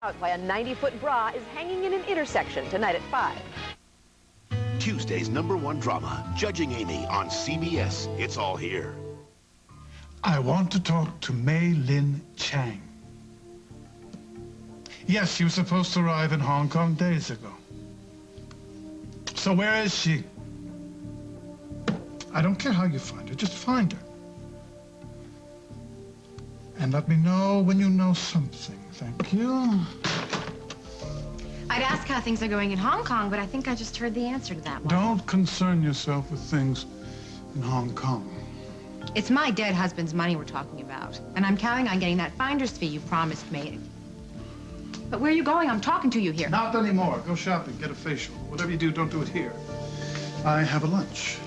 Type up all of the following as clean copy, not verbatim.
Out why a 90-foot bra is hanging in an intersection tonight at 5. Tuesday's #1 drama, Judging Amy on CBS. It's all here. I want to talk to Mei Lin Chang. Yes, she was supposed to arrive in Hong Kong days ago. So where is she? I don't care how you find her, just find her. And let me know when you know something. Thank you. I'd ask how things are going in Hong Kong, but I think I just heard the answer to that one. Don't concern yourself with things in Hong Kong. It's my dead husband's money we're talking about, and I'm counting on getting that finder's fee you promised me. But where are you going? I'm talking to you here. Not anymore. Go shopping, get a facial. Whatever you do, don't do it here. I have a lunch.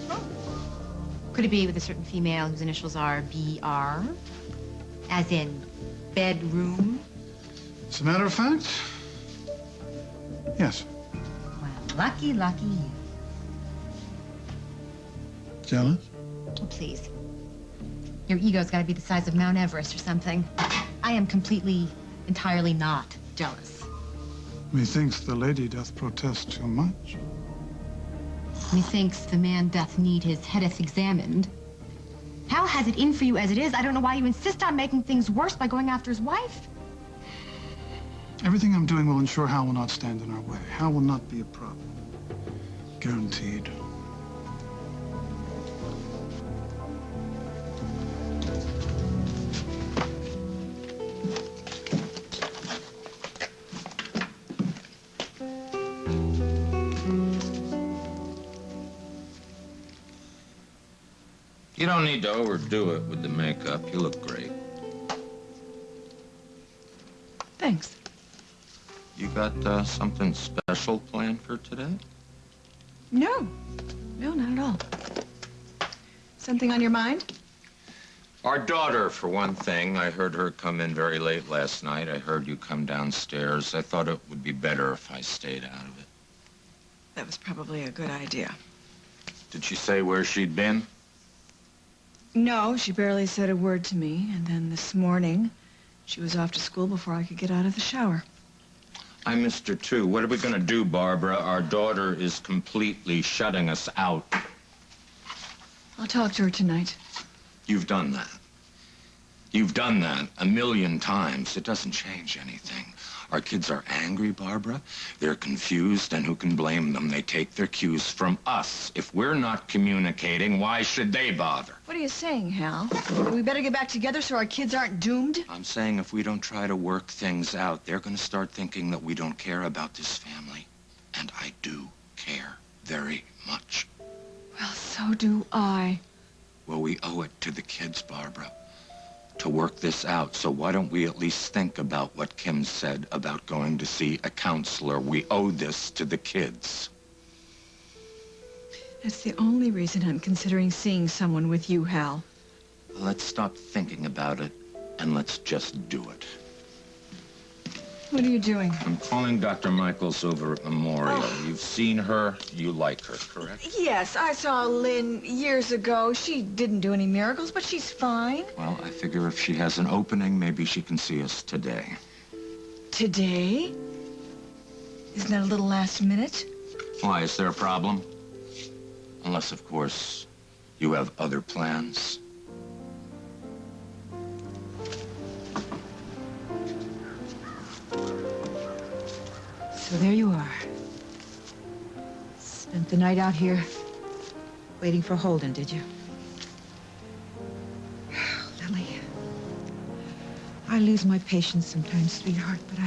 Oh. Could it be with a certain female whose initials are BR? As in bedroom? As a matter of fact, yes. Well, lucky you. Jealous? Oh, please. Your ego's got to be the size of Mount Everest or something. I am completely, entirely not jealous. Methinks the lady doth protest too much. Methinks the man doth need his headeth examined. Hal has it in for you as it is. I don't know why you insist on making things worse by going after his wife. Everything I'm doing will ensure Hal will not stand in our way. Hal will not be a problem. Guaranteed. You don't need to overdo it with the makeup. You look great. Thanks. You got something special planned for today? No, not at all. Something on your mind? Our daughter, for one thing. I heard her come in very late last night. I heard you come downstairs. I thought it would be better if I stayed out of it. That was probably a good idea. Did she say where she'd been? No, she barely said a word to me. And then this morning, she was off to school before I could get out of the shower. I missed her, too. What are we going to do, Barbara? Our daughter is completely shutting us out. I'll talk to her tonight. You've done that. You've done that 1,000,000 times. It doesn't change anything. Our kids are angry, Barbara. They're confused, and who can blame them? They take their cues from us. If we're not communicating, why should they bother? What are you saying, Hal? We better get back together so our kids aren't doomed? I'm saying if we don't try to work things out, they're going to start thinking that we don't care about this family. And I do care very much. Well, so do I. Well, we owe it to the kids, Barbara, to work this out. So why don't we at least think about what Kim said about going to see a counselor? We owe this to the kids. That's the only reason I'm considering seeing someone with you, Hal. Let's stop thinking about it, and let's just do it. What are you doing? I'm calling Dr. Michaels over at Memorial. Oh. You've seen her. You like her, correct? Yes, I saw Lynn years ago. She didn't do any miracles, but she's fine. Well, I figure if she has an opening, maybe she can see us today. Today? Isn't that a little last minute? Why, is there a problem? Unless, of course, you have other plans. So there you are. Spent the night out here waiting for Holden, did you? Lily, I lose my patience sometimes, sweetheart, but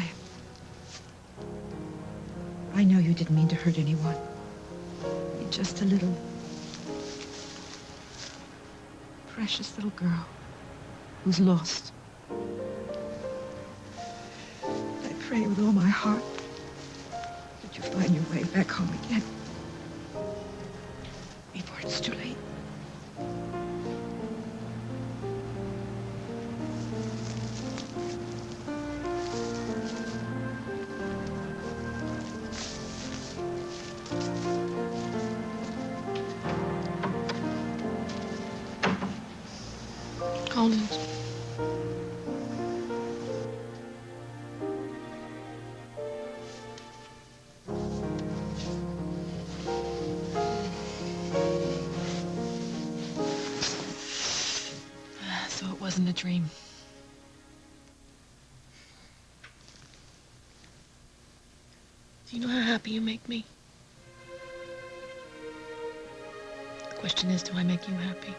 I know you didn't mean to hurt anyone. You're just a little precious little girl who's lost. I pray with all my heart that you find your way back home again before it's too late. Hold it. wasn't a dream. Do you know how happy you make me? The question is, do I make you happy?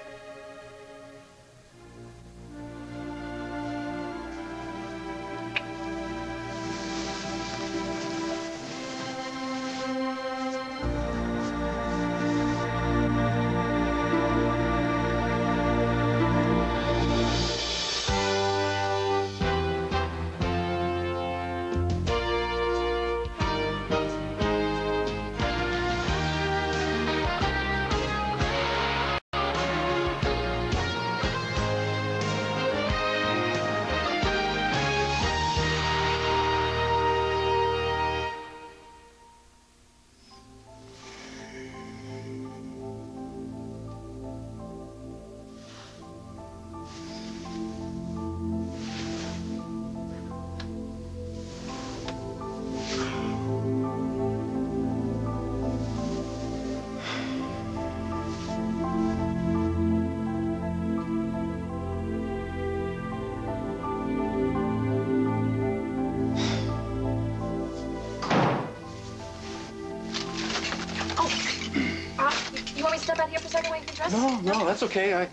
You want me to step out here for a second while you get dressed? No, that's okay. I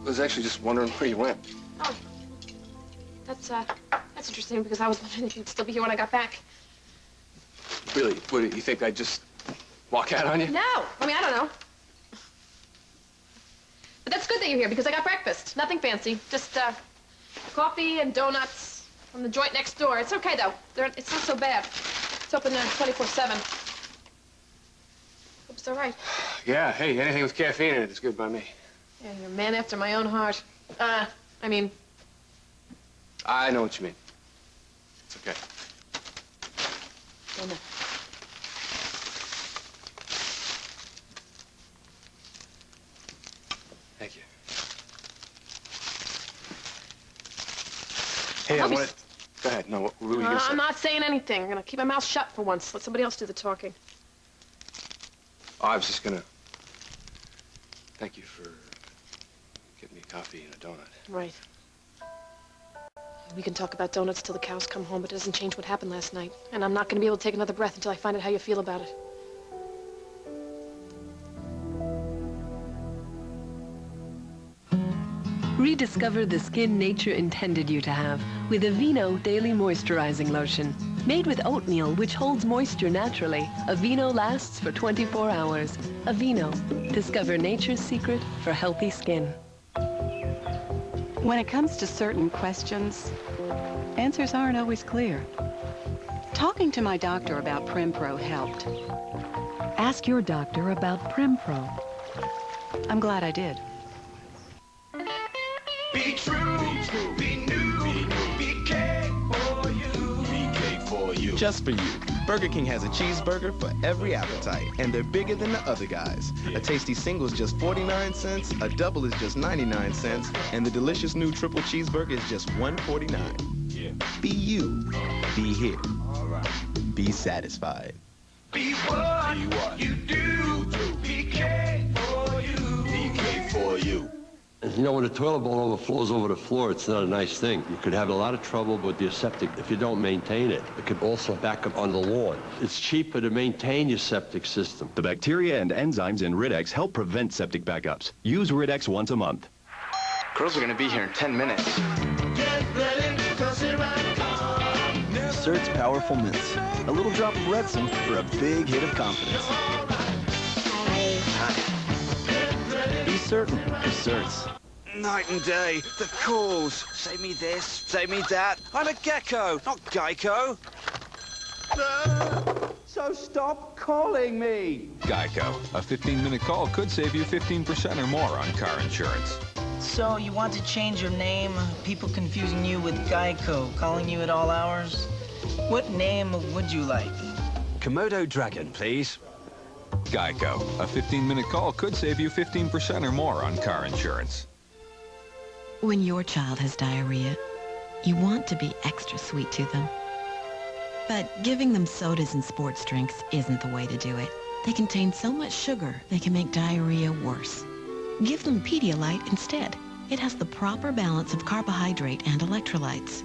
was actually just wondering where you went. Oh, that's interesting because I was wondering if you'd still be here when I got back. Really? What, do you think I'd just walk out on you? No, I mean, I don't know. But that's good that you're here because I got breakfast. Nothing fancy, just coffee and donuts from the joint next door. It's okay, though. It's not so bad. It's open 24/7. Hope it's all right. Yeah, hey, anything with caffeine in it is good by me. Yeah, you're a man after my own heart. I mean... I know what you mean. It's okay. Donut. Thank you. Hey, I wanted... Go ahead. No, what were you going to say? I'm not saying anything. I'm going to keep my mouth shut for once. Let somebody else do the talking. Oh, I was just going to... Thank you for getting me coffee and a donut. Right. We can talk about donuts till the cows come home, but it doesn't change what happened last night. And I'm not going to be able to take another breath until I find out how you feel about it. Rediscover the skin nature intended you to have with Aveeno Daily Moisturizing Lotion. Made with oatmeal, which holds moisture naturally, Aveeno lasts for 24 hours. Aveeno. Discover nature's secret for healthy skin. When it comes to certain questions, answers aren't always clear. Talking to my doctor about PrimPro helped. Ask your doctor about PrimPro. I'm glad I did. Be true, be new, BK for you. BK for you. Just for you. Burger King has a cheeseburger for every appetite, and they're bigger than the other guys. A tasty single is just 49 cents, a double is just 99 cents, and the delicious new triple cheeseburger is just $1.49. Yeah. Be you. Be here. All right. Be satisfied. Be what you do. BK for you. BK for you. You know, when the toilet bowl overflows over the floor, it's not a nice thing. You could have a lot of trouble with your septic if you don't maintain it. It could also back up on the lawn. It's cheaper to maintain your septic system. The bacteria and enzymes in Rid-X help prevent septic backups. Use Rid-X once a month. Girls are going to be here in 10 minutes. Cert's Powerful Mints. A little drop of Redson for a big hit of confidence. Be certain of Cert's. Night and day, the calls. Save me this, save me that. I'm a gecko, not Geico. So stop calling me. Geico. A 15-minute call could save you 15% or more on car insurance. So you want to change your name? People confusing you with Geico, calling you at all hours? What name would you like? Komodo Dragon, please. Geico. A 15-minute call could save you 15% or more on car insurance. When your child has diarrhea, you want to be extra sweet to them. But giving them sodas and sports drinks isn't the way to do it. They contain so much sugar they can make diarrhea worse. Give them Pedialyte instead. It has the proper balance of carbohydrate and electrolytes.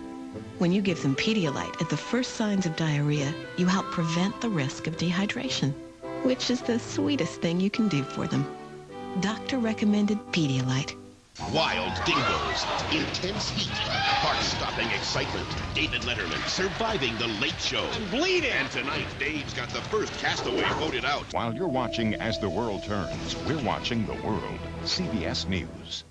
When you give them Pedialyte at the first signs of diarrhea, you help prevent the risk of dehydration, which is the sweetest thing you can do for them. Doctor-recommended Pedialyte. Wild dingoes, intense heat, heart-stopping excitement. David Letterman surviving the Late Show. I'm bleeding! And tonight, Dave's got the first castaway voted out. While you're watching As the World Turns, we're watching the world. CBS News.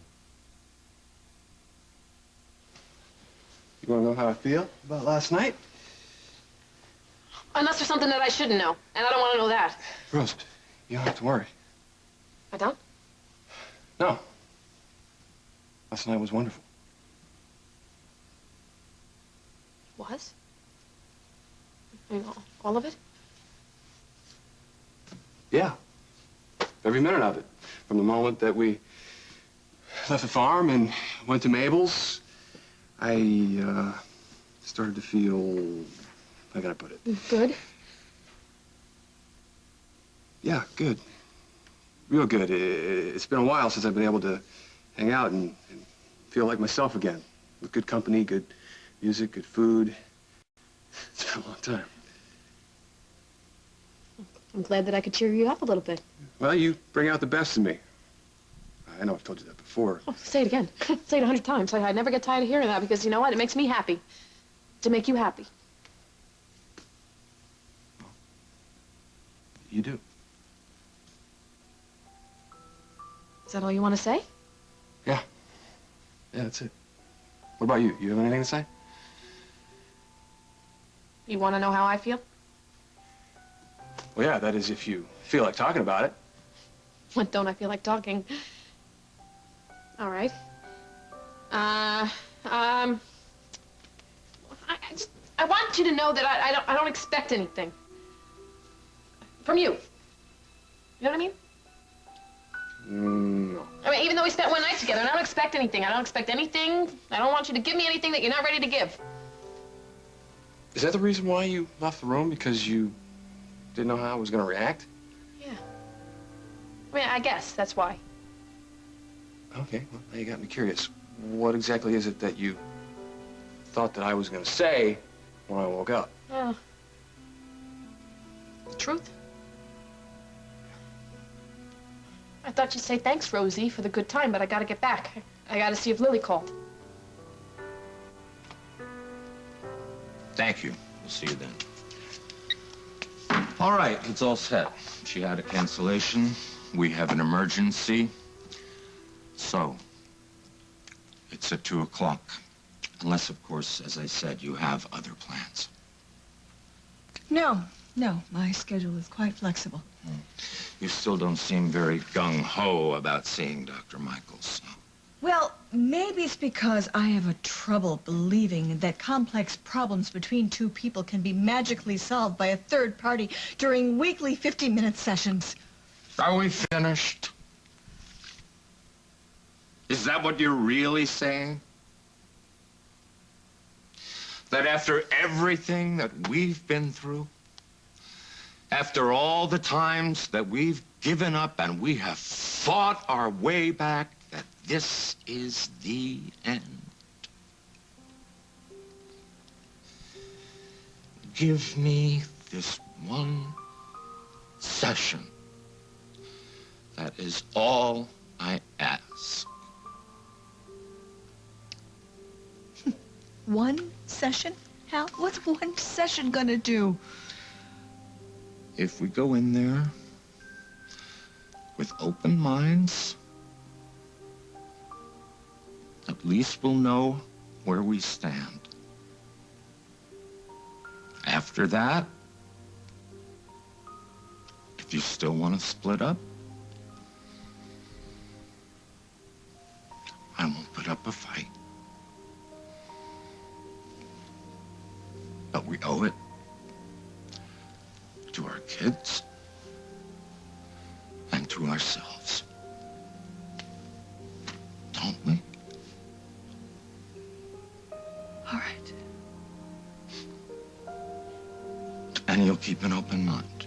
You want to know how I feel about last night? Unless there's something that I shouldn't know, and I don't want to know that. Rose, you don't have to worry. I don't? No. Last night was wonderful. Was? I mean, all of it? Yeah. Every minute of it. From the moment that we left the farm and went to Mabel's, I started to feel, how can I put it? Good? Yeah, good. Real good. It's been a while since I've been able to hang out and feel like myself again. With good company, good music, good food. It's been a long time. I'm glad that I could cheer you up a little bit. Well, you bring out the best in me. I know I've told you that before. Oh, say it again. Say it 100 times. I never get tired of hearing that because you know what? It makes me happy. To make you happy. You do. Is that all you want to say? Yeah. Yeah, that's it. What about you? You have anything to say? You want to know how I feel? Well, yeah, that is if you feel like talking about it. What don't I feel like talking? All right. I want you to know that I don't expect anything. From you. You know what I mean? No. I mean, even though we spent one night together, I don't expect anything. I don't expect anything. I don't want you to give me anything that you're not ready to give. Is that the reason why you left the room? Because you didn't know how I was going to react? Yeah. I mean, I guess that's why. Okay, well, now you got me curious. What exactly is it that you thought that I was going to say when I woke up? The truth. I thought you'd say thanks, Rosie, for the good time, but I gotta get back. I gotta see if Lily called. Thank you. We'll see you then. All right, it's all set. She had a cancellation. We have an emergency. So, it's at 2 o'clock. Unless, of course, as I said, you have other plans. No, my schedule is quite flexible. You still don't seem very gung-ho about seeing Dr. Michaels. Well, maybe it's because I have a trouble believing that complex problems between two people can be magically solved by a third party during weekly 50-minute sessions. Are we finished? Is that what you're really saying? That after everything that we've been through, after all the times that we've given up and we have fought our way back, that this is the end? Give me this one session. That is all I ask. One session? Hal, what's one session gonna do? If we go in there with open minds, at least we'll know where we stand. After that, if you still want to split up, I won't put up a fight. But we owe it to our kids and to ourselves. Don't we? All right. And you'll keep an open mind.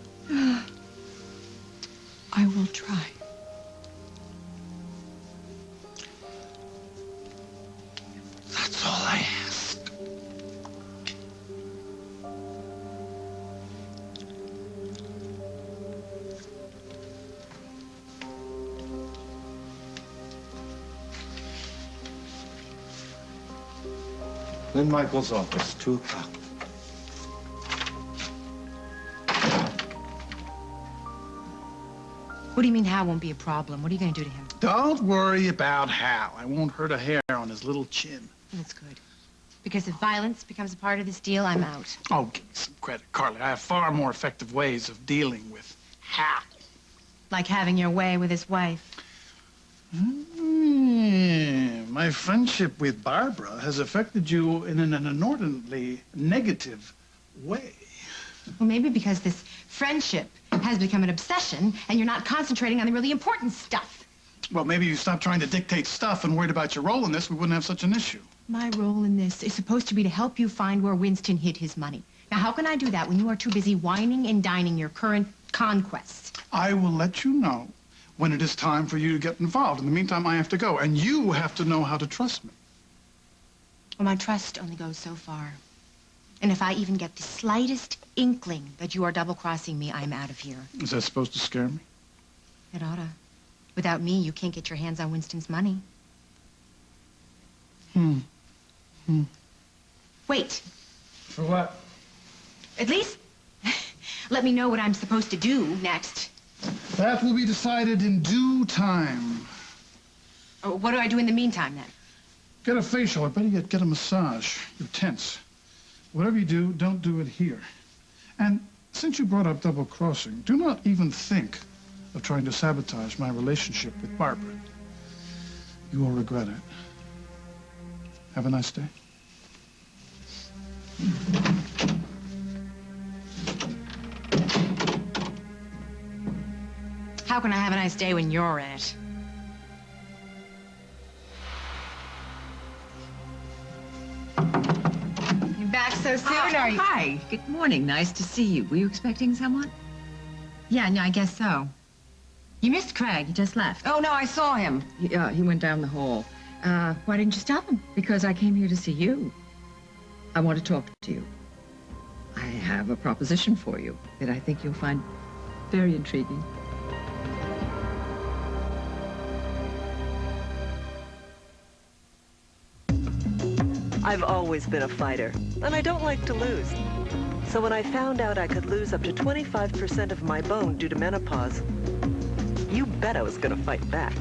I will try. Lynn Michaels' office, 2 o'clock. What do you mean Hal won't be a problem? What are you going to do to him? Don't worry about Hal. I won't hurt a hair on his little chin. That's good. Because if violence becomes a part of this deal, I'm out. Oh, give me some credit, Carly. I have far more effective ways of dealing with Hal. Like having your way with his wife. My friendship with Barbara has affected you in an inordinately negative way. Well, maybe because this friendship has become an obsession and you're not concentrating on the really important stuff. Well, maybe you stopped trying to dictate stuff and worried about your role in this, we wouldn't have such an issue. My role in this is supposed to be to help you find where Winston hid his money. Now, how can I do that when you are too busy whining and dining your current conquests? I will let you know when it is time for you to get involved. In the meantime, I have to go, and you have to know how to trust me. Well, my trust only goes so far. And if I even get the slightest inkling that you are double-crossing me, I'm out of here. Is that supposed to scare me? It oughta. Without me, you can't get your hands on Winston's money. Wait. For what? At least let me know what I'm supposed to do next. That will be decided in due time. Oh, what do I do in the meantime, then? Get a facial, or better yet, get a massage. You're tense. Whatever you do, don't do it here. And since you brought up double-crossing, do not even think of trying to sabotage my relationship with Barbara. You will regret it. Have a nice day. How can I have a nice day when you're in it? You back so soon, are you? Hi. Good morning. Nice to see you. Were you expecting someone? Yeah, no, I guess so. You missed Craig. He just left. Oh, no, I saw him. He went down the hall. Why didn't you stop him? Because I came here to see you. I want to talk to you. I have a proposition for you that I think you'll find very intriguing. I've always been a fighter, and I don't like to lose. So when I found out I could lose up to 25% of my bone due to menopause, you bet I was gonna fight back.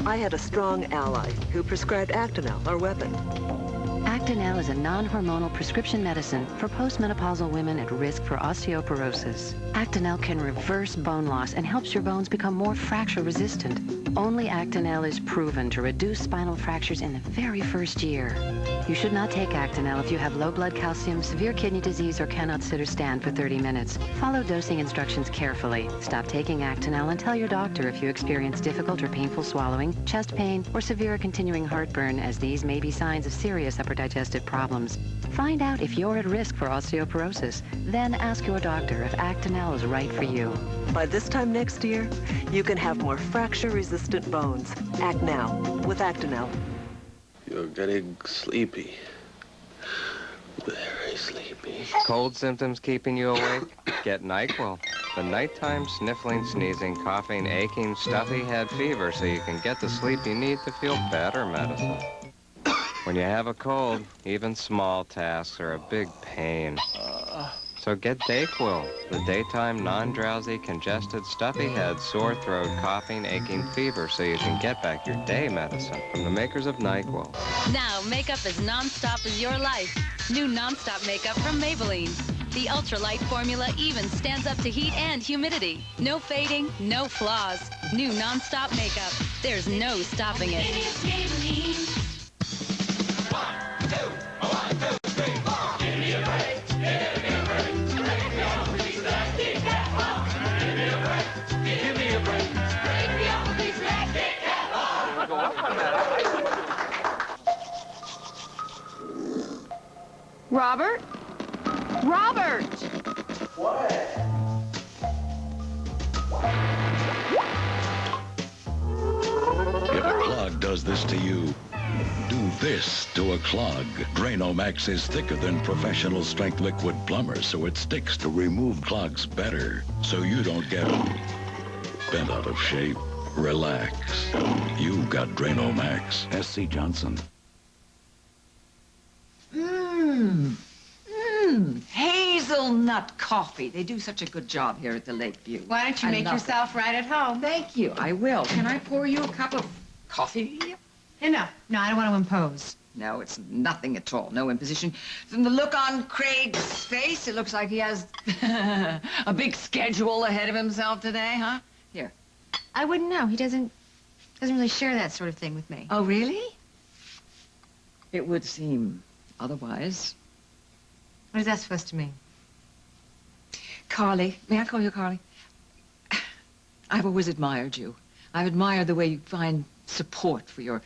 I had a strong ally who prescribed Actonel, our weapon. Actonel is a non-hormonal prescription medicine for postmenopausal women at risk for osteoporosis. Actonel can reverse bone loss and helps your bones become more fracture resistant. Only Actonel is proven to reduce spinal fractures in the very first year. You should not take Actonel if you have low blood calcium, severe kidney disease, or cannot sit or stand for 30 minutes. Follow dosing instructions carefully. Stop taking Actonel and tell your doctor if you experience difficult or painful swallowing, chest pain, or severe continuing heartburn, as these may be signs of serious upper digestive problems. Find out if you're at risk for osteoporosis. Then ask your doctor if Actonel is right for you. By this time next year, you can have more fracture-resistant bones. Act now with Actonel. You're getting sleepy. Very sleepy. Cold symptoms keeping you awake? Get NyQuil. The nighttime sniffling, sneezing, coughing, aching, stuffy head fever, so you can get the sleep you need to feel better medicine. When you have a cold, even small tasks are a big pain. So get DayQuil, the daytime non-drowsy, congested, stuffy head, sore throat, coughing, aching, fever, so you can get back your day medicine from the makers of NyQuil. Now, makeup as non-stop as your life. New non-stop makeup from Maybelline. The ultralight formula even stands up to heat and humidity. No fading, no flaws. New non-stop makeup. There's no stopping it. Robert? Robert! What? If a clog does this to you, do this to a clog. Dranomax is thicker than professional strength liquid plumber, so it sticks to remove clogs better, so you don't get bent out of shape. Relax. You've got Dranomax. S.C. Johnson. Hazelnut coffee. They do such a good job here at the Lakeview. Why don't you I make love yourself right at home? Thank you. I will. Can I pour you a cup of coffee? No, I don't want to impose. No, it's nothing at all. No imposition. From the look on Craig's face, it looks like he has a big schedule ahead of himself today, huh? Here. I wouldn't know. He doesn't really share that sort of thing with me. Oh, really? It would seem otherwise. What is that supposed to mean? Carly, may I call you Carly? I've always admired you. I've admired the way you find support for your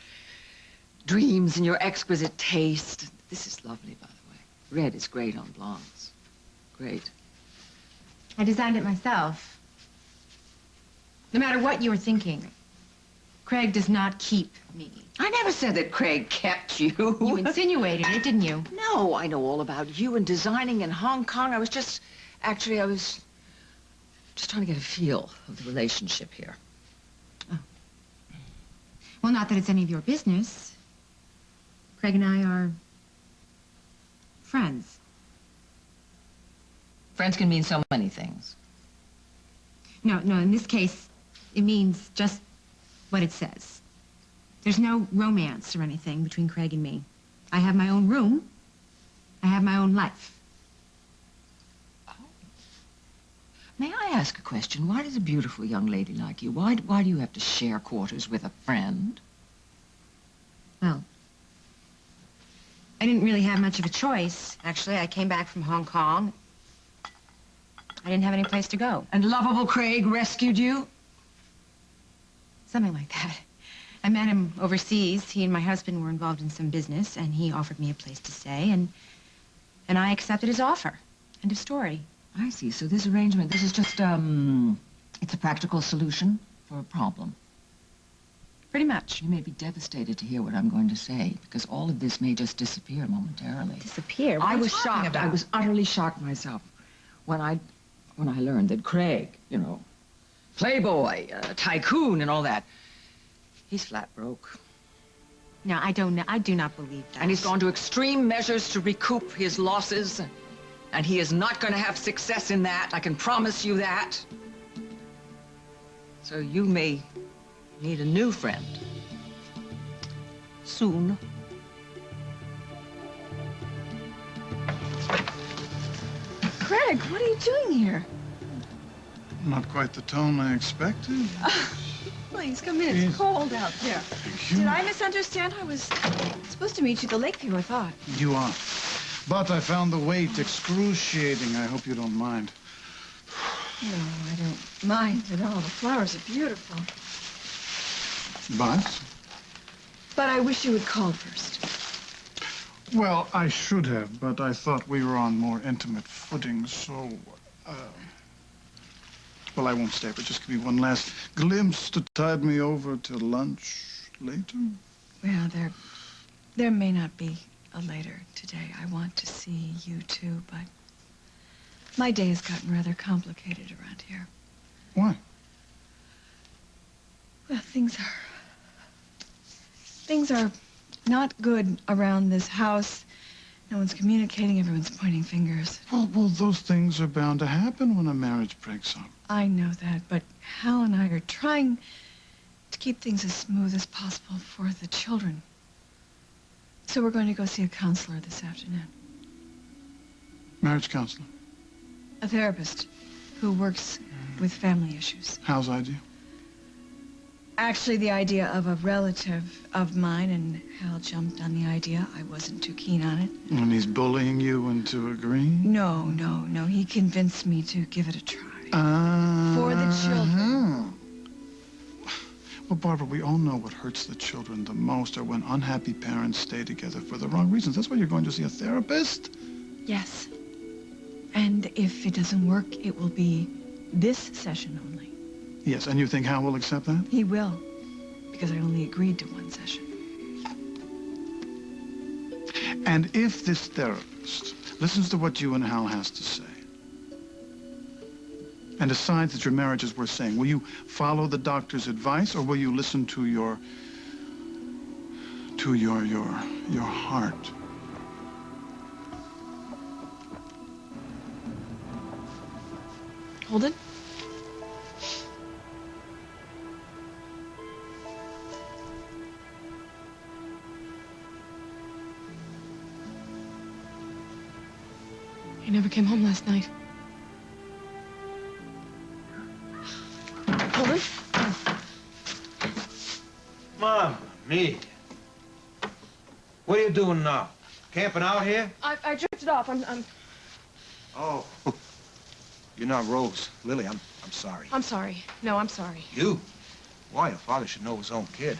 dreams and your exquisite taste. This is lovely, by the way. Red is great on blondes. Great. I designed it myself. No matter what you were thinking, Craig does not keep me. I never said that Craig kept you. You insinuated it, didn't you? No, I know all about you and designing in Hong Kong. I was just trying to get a feel of the relationship here. Oh. Well, not that it's any of your business. Craig and I are friends. Friends can mean so many things. No, in this case, it means just what it says. There's no romance or anything between Craig and me. I have my own room. I have my own life. May I ask a question? Why does a beautiful young lady like you, why do you have to share quarters with a friend? Well, I didn't really have much of a choice, actually. I came back from Hong Kong. I didn't have any place to go. And lovable Craig rescued you? Something like that. I met him overseas. He and my husband were involved in some business, and he offered me a place to stay, and I accepted his offer. End of story. I see. So this arrangement, this is just, it's a practical solution for a problem. Pretty much. You may be devastated to hear what I'm going to say, because all of this may just disappear momentarily. Disappear? What I are you was talking shocked. about? I was utterly shocked myself when I learned that Craig, you know, playboy, tycoon and all that, he's flat broke. No, I do not believe that. And he's gone to extreme measures to recoup his losses. And he is not going to have success in that. I can promise you that. So you may need a new friend. Soon. Craig, what are you doing here? Not quite the tone I expected. Please, come in. It's cold out there. Did I misunderstand? I was supposed to meet you at the Lakeview, I thought. You are. But I found the wait excruciating. I hope you don't mind. No, I don't mind at all. The flowers are beautiful. But I wish you would call first. Well, I should have, but I thought we were on more intimate footing, so, well, I won't stay, but just give me one last glimpse to tide me over to lunch later. Well, there may not be a later today. I want to see you too, but my day has gotten rather complicated around here. Why? Well, things are not good around this house. No one's communicating, everyone's pointing fingers. Well, those things are bound to happen when a marriage breaks up. I know that, but Hal and I are trying to keep things as smooth as possible for the children. So we're going to go see a counselor this afternoon. Marriage counselor? A therapist who works with family issues. Hal's idea? Actually, the idea of a relative of mine, and Hal jumped on the idea. I wasn't too keen on it. And he's bullying you into agreeing? No. He convinced me to give it a try. For the children. Well, Barbara, we all know what hurts the children the most are when unhappy parents stay together for the wrong reasons. That's why you're going to see a therapist? Yes. And if it doesn't work, it will be this session only. Yes, and you think Hal will accept that? He will, because I only agreed to one session. And if this therapist listens to what you and Hal has to say and decides that your marriage is worth saying, will you follow the doctor's advice or will you listen to your heart? Holden? He never came home last night. Holden? Mom, me. What are you doing now? Camping out here? I drifted off. I'm Oh. You're not Rose. Lily, I'm sorry. I'm sorry. No, I'm sorry. You? Why, a father should know his own kid.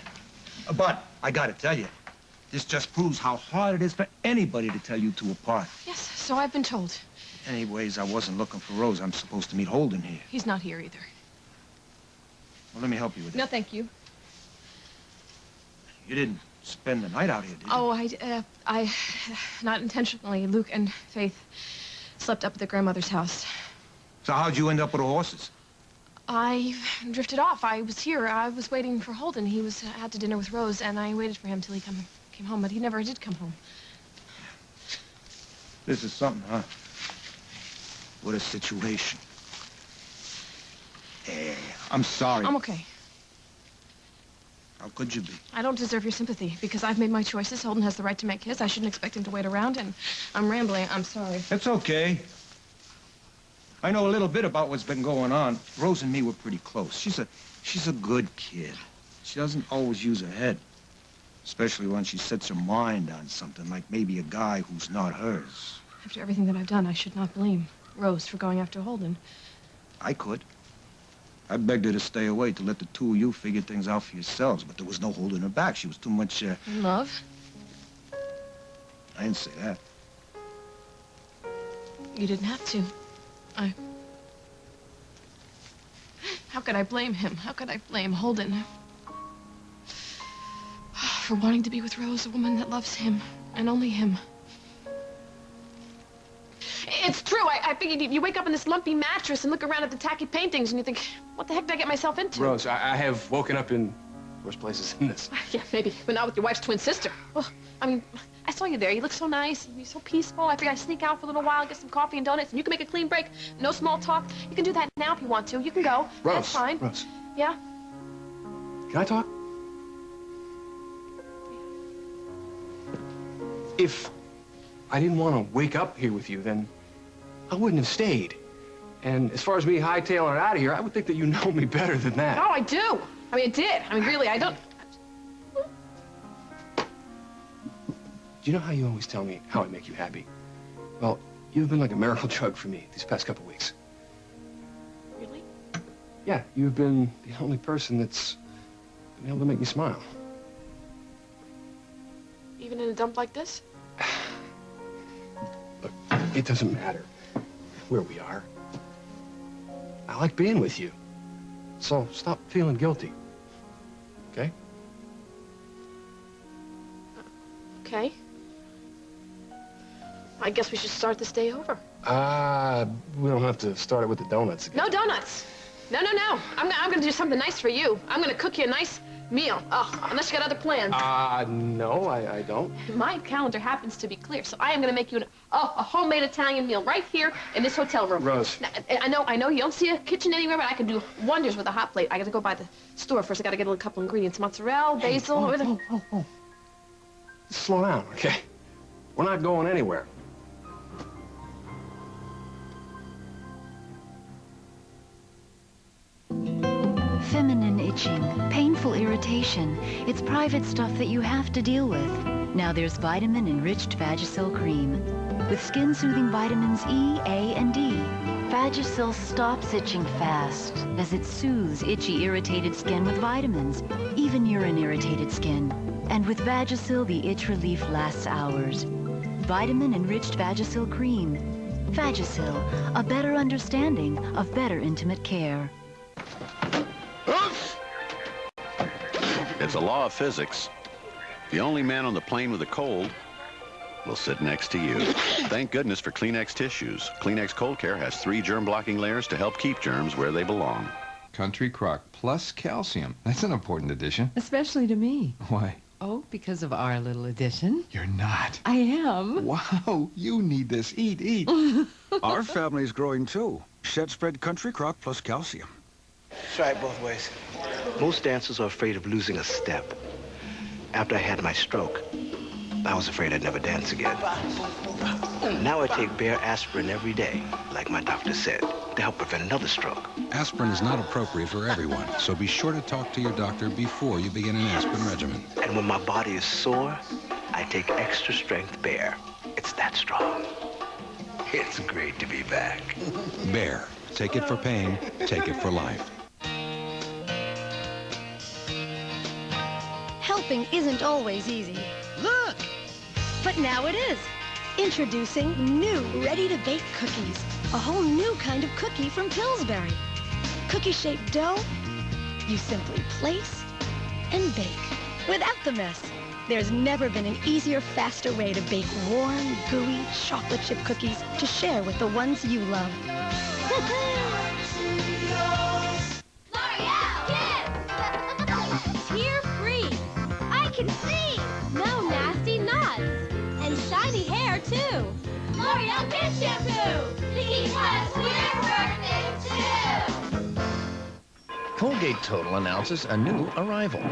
But I gotta tell you, this just proves how hard it is for anybody to tell you two apart. Yes, so I've been told. Anyways, I wasn't looking for Rose. I'm supposed to meet Holden here. He's not here either. Well, let me help you with that. No, thank you. You didn't spend the night out here, did you? Oh, I, not intentionally. Luke and Faith slept up at their grandmother's house. So how'd you end up with the horses? I drifted off. I was here. I was waiting for Holden. He was out to dinner with Rose, and I waited for him till he came home, but he never did come home. This is something, huh? What a situation. Yeah, I'm sorry. I'm okay. How could you be? I don't deserve your sympathy because I've made my choices. Holden has the right to make his. I shouldn't expect him to wait around, and I'm rambling. I'm sorry. It's okay. I know a little bit about what's been going on. Rose and me were pretty close. She's a good kid. She doesn't always use her head, especially when she sets her mind on something, like maybe a guy who's not hers. After everything that I've done, I should not blame Rose for going after Holden. I could. I begged her to stay away, to let the two of you figure things out for yourselves, but there was no holding her back. She was too much, In love? I didn't say that. You didn't have to. How could I blame him? How could I blame Holden for wanting to be with Rose, a woman that loves him, and only him? It's true. I figured you wake up in this lumpy mattress and look around at the tacky paintings and you think, what the heck did I get myself into? Rose, I have woken up in worse places than this. Yeah, maybe, but not with your wife's twin sister. Well, I mean, I saw you there. You look so nice. You're so peaceful. I figured I'd sneak out for a little while, get some coffee and donuts, and you can make a clean break. No small talk. You can do that now if you want to. You can go. Rose, that's fine. Rose. Yeah? Can I talk? If I didn't want to wake up here with you, then I wouldn't have stayed. And as far as me hightailing it out of here, I would think that you know me better than that. Oh, I do. I mean, I did. I mean, really, I don't... Do you know how you always tell me how I make you happy? Well, you've been like a miracle drug for me these past couple weeks. Really? Yeah, you've been the only person that's been able to make me smile. Even in a dump like this? Look, it doesn't matter where we are. I like being with you. So stop feeling guilty. Okay? Okay. I guess we should start this day over. We don't have to start it with the donuts again. No donuts. No, no, no. I'm gonna do something nice for you. I'm gonna cook you a nice meal. Oh, unless you got other plans. No, I don't. My calendar happens to be clear, so I am gonna make you a homemade Italian meal right here in this hotel room. Rose. Now, I know you don't see a kitchen anywhere, but I can do wonders with a hot plate. I gotta go by the store first. I gotta get a couple ingredients. Mozzarella, basil. Slow down, okay? We're not going anywhere. Feminine itching, painful irritation. It's private stuff that you have to deal with. Now there's vitamin-enriched Vagisil cream. With skin-soothing vitamins E, A, and D. Vagisil stops itching fast as it soothes itchy, irritated skin with vitamins, even urine-irritated skin. And with Vagisil, the itch relief lasts hours. Vitamin-enriched Vagisil cream. Vagisil, a better understanding of better intimate care. It's a law of physics. The only man on the plane with a cold will sit next to you. Thank goodness for Kleenex tissues. Kleenex Cold Care has 3 germ-blocking layers to help keep germs where they belong. Country Crock plus calcium. That's an important addition. Especially to me. Why? Oh, because of our little addition. You're not. I am. Wow, you need this. Eat, eat. Our family's growing too. Set spread country crock plus calcium. Try it both ways. Most dancers are afraid of losing a step. After I had my stroke, I was afraid I'd never dance again. Now I take Bear aspirin every day, like my doctor said, to help prevent another stroke. Aspirin is not appropriate for everyone, so be sure to talk to your doctor before you begin an aspirin regimen. And when my body is sore, I take extra strength Bear. It's that strong. It's great to be back. Bear. Take it for pain, take it for life. Helping isn't always easy. Look! But now it is. Introducing new ready-to-bake cookies. A whole new kind of cookie from Pillsbury. Cookie-shaped dough, you simply place and bake without the mess. There's never been an easier, faster way to bake warm, gooey, chocolate chip cookies to share with the ones you love. Tear-free. I can see. No nasty knots. And shiny hair, too. L'Oreal Kids Shampoo. Because we're perfect, too. Colgate Total announces a new arrival.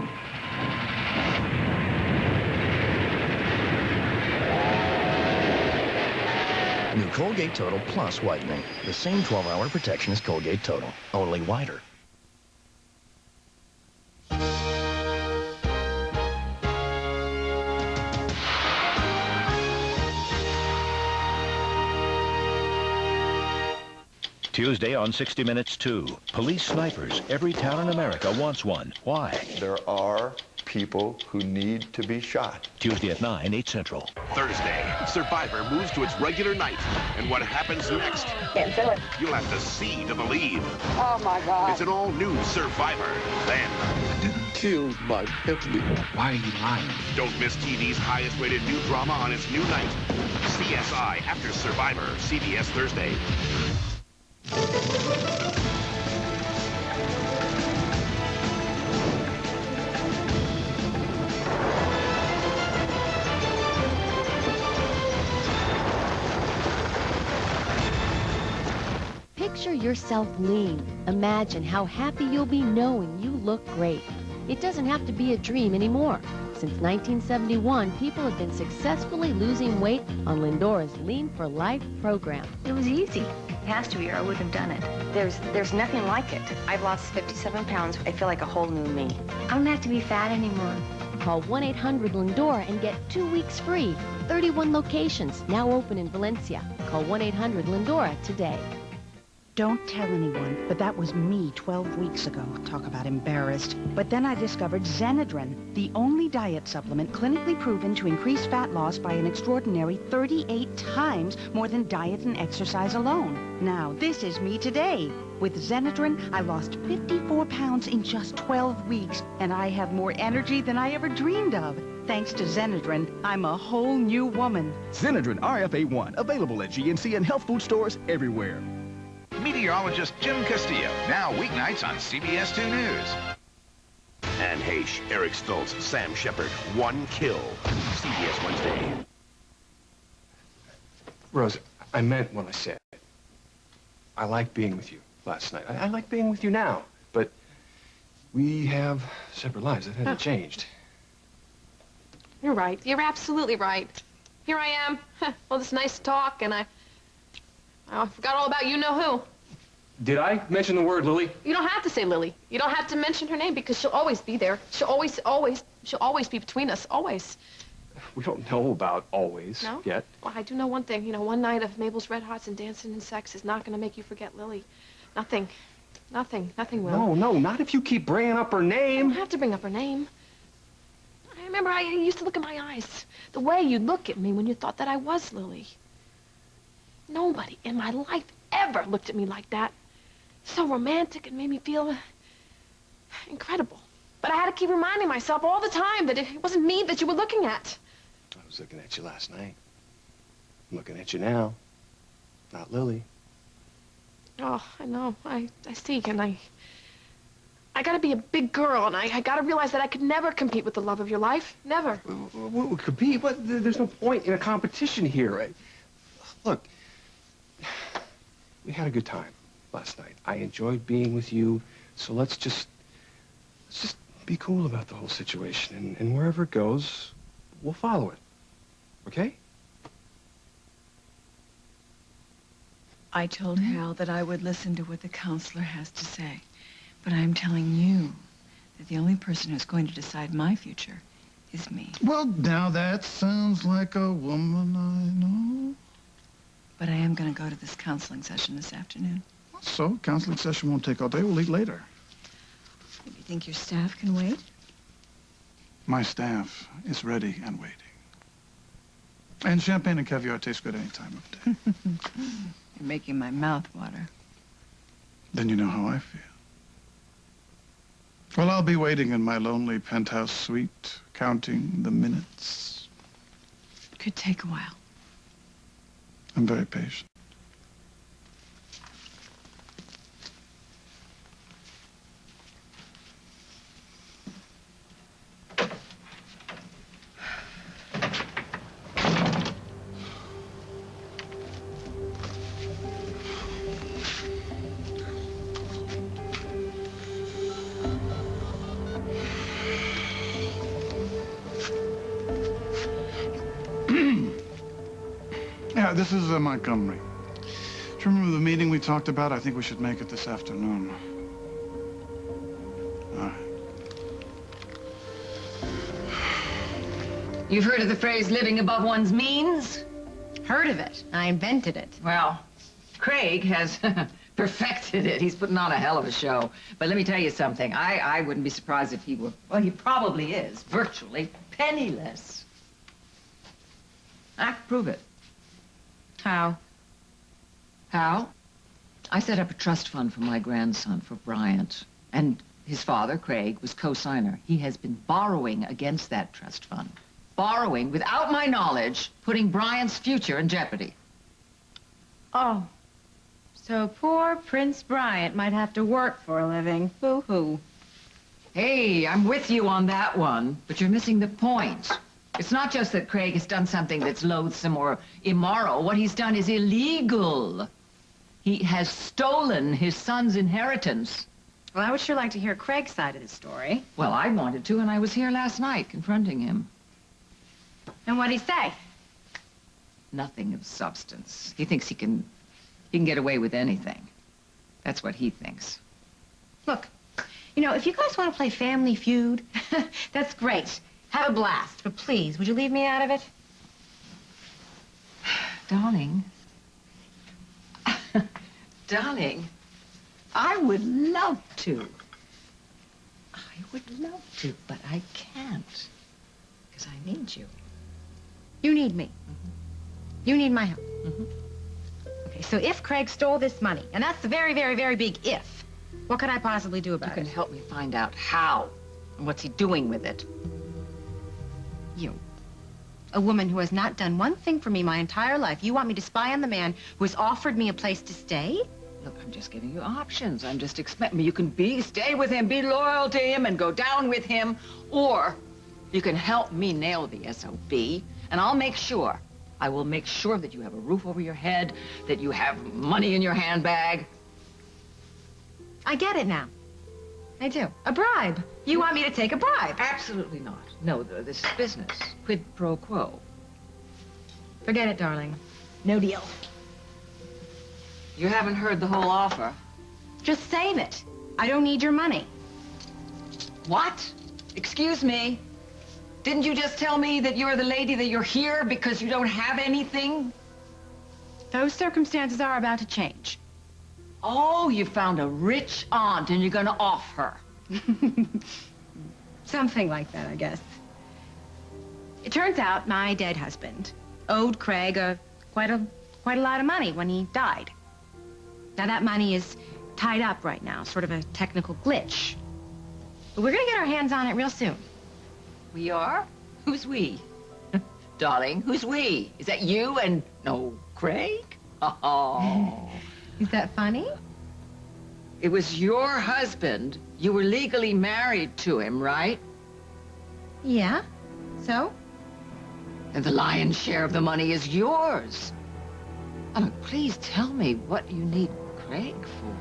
New Colgate Total Plus Whitening. The same 12-hour protection as Colgate Total, only whiter. Tuesday on 60 Minutes 2. Police snipers. Every town in America wants one. Why? There are people who need to be shot. Tuesday at 9, 8 Central. Thursday, Survivor moves to its regular night. And what happens next? Can't feel it. You'll have to see to believe. Oh, my God. It's an all-new Survivor. Then... I didn't kill my Pepsi. Why are you lying? Don't miss TV's highest-rated new drama on its new night. CSI After Survivor, CBS Thursday. Picture yourself lean. Imagine how happy you'll be knowing you look great. It doesn't have to be a dream anymore. Since 1971, people have been successfully losing weight on Lindora's Lean for Life program. It was easy. Past year, I would have done it. There's nothing like it. I've lost 57 pounds. I feel like a whole new me. I don't have to be fat anymore. Call 1-800-LINDORA and get 2 weeks free. 31 locations, now open in Valencia. Call 1-800-LINDORA today. Don't tell anyone, but that was me 12 weeks ago. Talk about embarrassed. But then I discovered Zenadrin, the only diet supplement clinically proven to increase fat loss by an extraordinary 38 times more than diet and exercise alone. Now, this is me today. With Zenadrin, I lost 54 pounds in just 12 weeks, and I have more energy than I ever dreamed of. Thanks to Zenadrin, I'm a whole new woman. Zenadrin RFA1, available at GNC and health food stores everywhere. Meteorologist Jim Castillo, now weeknights on CBS 2 News. Anne Heche, Eric Stoltz, Sam Shepard, 1 kill. CBS Wednesday. Rose, I meant what I said. I liked being with you last night. I like being with you now. But we have separate lives. That hasn't changed. You're right. You're absolutely right. Here I am. All this nice talk, and I forgot all about you-know-who. Did I mention the word Lily? You don't have to say Lily. You don't have to mention her name because she'll always be there. She'll always be between us, always. We don't know about always yet. Well, I do know one thing. You know, one night of Mabel's Red Hots and dancing and sex is not going to make you forget Lily. Nothing. Nothing will. No, not if you keep bringing up her name. I don't have to bring up her name. I remember I used to look in my eyes. The way you'd look at me when you thought that I was Lily. Nobody in my life ever looked at me like that. So romantic, it made me feel incredible. But I had to keep reminding myself all the time that it wasn't me that you were looking at. I was looking at you last night. I'm looking at you now. Not Lily. Oh, I know. I see. And I gotta be a big girl, and I gotta realize that I could never compete with the love of your life. Never. Compete? But there's no point in a competition here. Look, we had a good time last night. I enjoyed being with you, so let's just be cool about the whole situation, and wherever it goes, we'll follow it. Okay? I told Hal that I would listen to what the counselor has to say. But I'm telling you that the only person who's going to decide my future is me. Well, now that sounds like a woman I know. But I am going to go to this counseling session this afternoon. So, counseling session won't take all day. We'll eat later. Do you think your staff can wait? My staff is ready and waiting. And champagne and caviar taste good any time of day. You're making my mouth water. Then you know how I feel. Well, I'll be waiting in my lonely penthouse suite, counting the minutes. Could take a while. I'm very patient. Yeah, this is Montgomery. Do you remember the meeting we talked about? I think we should make it this afternoon. All right. You've heard of the phrase living above one's means? Heard of it. I invented it. Well, Craig has perfected it. He's putting on a hell of a show. But let me tell you something. I wouldn't be surprised if he were, well, he probably is, virtually penniless. I can prove it. How? How? I set up a trust fund for my grandson, for Bryant. And his father, Craig, was co-signer. He has been borrowing against that trust fund. Borrowing, without my knowledge, putting Bryant's future in jeopardy. Oh. So poor Prince Bryant might have to work for a living. Boo-hoo. Hey, I'm with you on that one, but you're missing the point. It's not just that Craig has done something that's loathsome or immoral. What he's done is illegal. He has stolen his son's inheritance. Well, I would sure like to hear Craig's side of the story. Well, I wanted to, and I was here last night confronting him. And what'd he say? Nothing of substance. He thinks he can get away with anything. That's what he thinks. Look, you know, if you guys want to play Family Feud, that's great. Have a blast, but please, would you leave me out of it? Darling. Darling, I would love to. I would love to, but I can't. Because I need you. You need me. You need my help. Okay, so if Craig stole this money, and that's a very, very, very big if, what could I possibly do about it? You can help me find out how, and what's he doing with it. You. A woman who has not done one thing for me my entire life. You want me to spy on the man who has offered me a place to stay? Look, I'm just giving you options. I'm just expecting you can stay with him, be loyal to him, and go down with him, or you can help me nail the SOB, and I'll make sure. I will make sure that you have a roof over your head, that you have money in your handbag. I get it now. I do. A bribe. You want me to take a bribe? Absolutely not. No, this is business. Quid pro quo. Forget it, darling. No deal. You haven't heard the whole offer. Just save it. I don't need your money. What? Excuse me? Didn't you just tell me that you're the lady, that you're here because you don't have anything? Those circumstances are about to change. Oh, you found a rich aunt and you're going to off her. Something like that, I guess. It turns out my dead husband owed Craig quite a lot of money when he died. Now, that money is tied up right now, sort of a technical glitch. But we're going to get our hands on it real soon. We are? Who's we? Darling, who's we? Is that you and, no, Craig? Oh. Is that funny? It was your husband. You were legally married to him, right? Yeah. So? And the lion's share of the money is yours. Oh, please tell me what you need Craig for?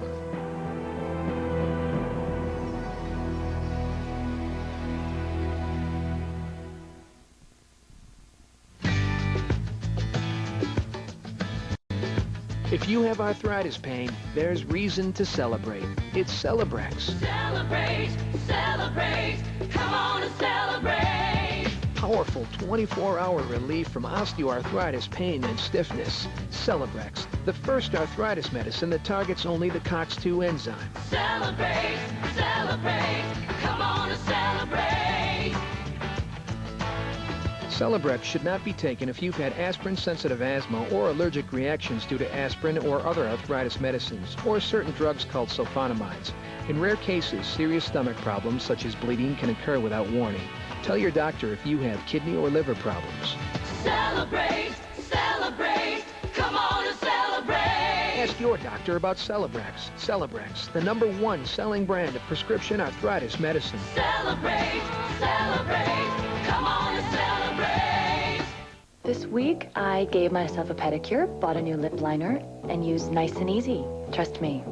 If you have arthritis pain, there's reason to celebrate. It's Celebrex. Celebrate, celebrate, come on and celebrate. Powerful 24-hour relief from osteoarthritis pain and stiffness. Celebrex, the first arthritis medicine that targets only the COX-2 enzyme. Celebrate, celebrate, come on and celebrate. Celebrex should not be taken if you've had aspirin-sensitive asthma or allergic reactions due to aspirin or other arthritis medicines, or certain drugs called sulfonamides. In rare cases, serious stomach problems such as bleeding can occur without warning. Tell your doctor if you have kidney or liver problems. Celebrate, celebrate, come on and celebrate. Ask your doctor about Celebrex. Celebrex, the #1 selling brand of prescription arthritis medicine. Celebrate, celebrate, come on and celebrate. This week, I gave myself a pedicure, bought a new lip liner, and used Nice and Easy. Trust me,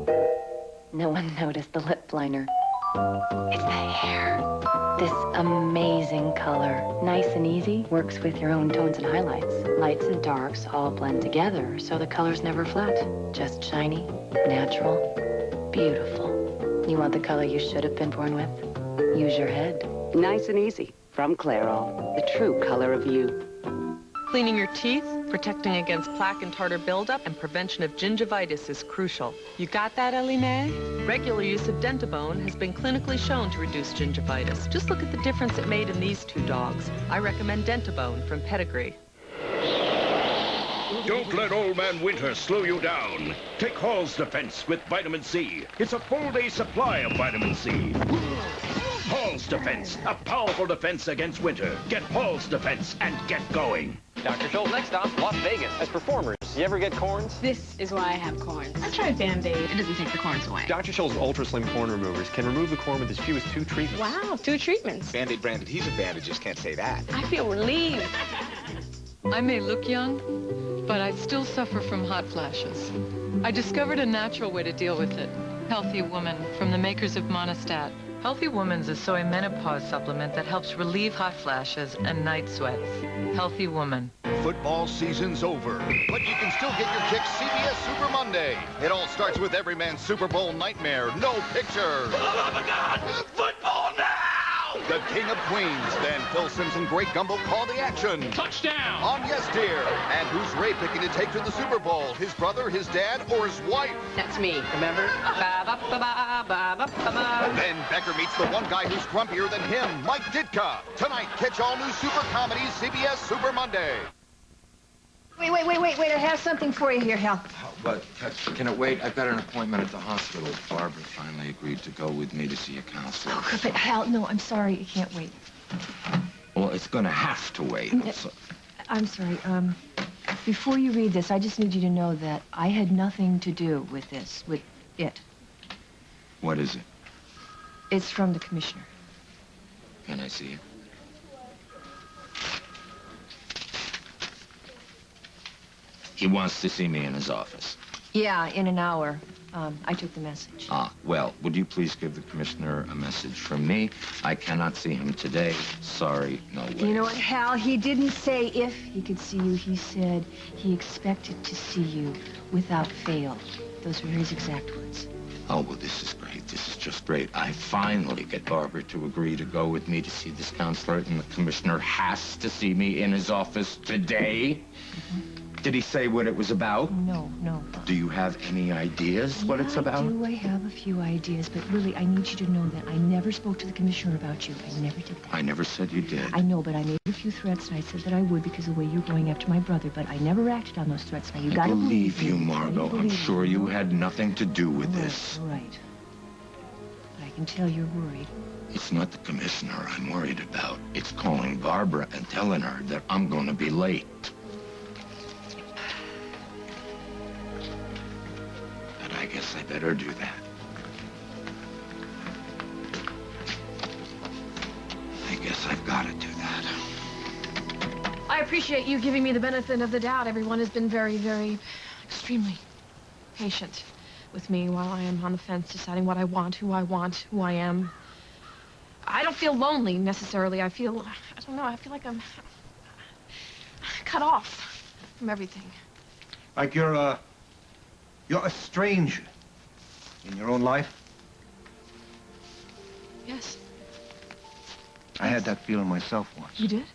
no one noticed the lip liner. It's the hair. This amazing color. Nice and Easy works with your own tones and highlights. Lights and darks all blend together, so the color's never flat. Just shiny, natural, beautiful. You want the color you should have been born with? Use your head. Nice and Easy from Clairol, the true color of you. Cleaning your teeth, protecting against plaque and tartar buildup, and prevention of gingivitis is crucial. You got that, Ellie Mae? Regular use of Dentabone has been clinically shown to reduce gingivitis. Just look at the difference it made in these two dogs. I recommend Dentabone from Pedigree. Don't let Old Man Winter slow you down. Take Hall's Defense with vitamin C. It's a full-day supply of vitamin C. Hall's Defense, a powerful defense against winter. Get Hall's Defense and get going. Dr. Schultz, next stop, Las Vegas. As performers, you ever get corns? This is why I have corns. I tried Band-Aid. It doesn't take the corns away. Dr. Schultz Ultra Slim Corn Removers can remove the corn with as few as 2 treatments. Wow, 2 treatments. Band-Aid brand adhesive bandages can't say that. I feel relieved. I may look young, but I still suffer from hot flashes. I discovered a natural way to deal with it. Healthy Woman, from the makers of Monistat. Healthy Woman's a soy menopause supplement that helps relieve hot flashes and night sweats. Healthy Woman. Football season's over, but you can still get your kicks CBS Super Monday. It all starts with every man's Super Bowl nightmare, no picture. For the love of God, football now! The King of Queens, then Phil Simpson, Great Gumbo call the action. Touchdown! On Yes Dear. And who's Ray picking to take to the Super Bowl? His brother, his dad, or his wife? That's me, remember? Then Becker meets the one guy who's grumpier than him, Mike Ditka. Tonight, catch all new super comedies, CBS Super Monday. Wait, I have something for you here, Hal. But can it wait? I've got an appointment at the hospital. Barbara finally agreed to go with me to see a counselor. Oh, but Hal, no, I'm sorry. It can't wait. Well, it's going to have to wait. I'm sorry. Before you read this, I just need you to know that I had nothing to do with this, with it. What is it? It's from the commissioner. Can I see it? He wants to see me in his office. Yeah, in an hour. I took the message. Ah, well, would you please give the commissioner a message from me? I cannot see him today. Sorry, no way. You know what, Hal? He didn't say if he could see you. He said he expected to see you without fail. Those were his exact words. Oh, well, this is great. This is just great. I finally get Barbara to agree to go with me to see this counselor, and the commissioner has to see me in his office today. Did he say what it was about? No. Do you have any ideas what it's about? I have a few ideas, but really, I need you to know that I never spoke to the commissioner about you. I never did that. I never said you did. I know, but I made a few threats, and I said that I would because of the way you're going after my brother, but I never acted on those threats. Now, you gotta believe you, Margot. I'm sure you had nothing to do with this. Right. But I can tell you're worried. It's not the commissioner I'm worried about. It's calling Barbara and telling her that I'm going to be late. I guess I better do that. I guess I've got to do that. I appreciate you giving me the benefit of the doubt. Everyone has been very, very, extremely patient. with me while I am on the fence deciding what I want, who I am. I don't feel lonely, necessarily. I don't know, I feel like I'm cut off from everything. Like you're a stranger in your own life? Yes. I had that feeling myself once. You did?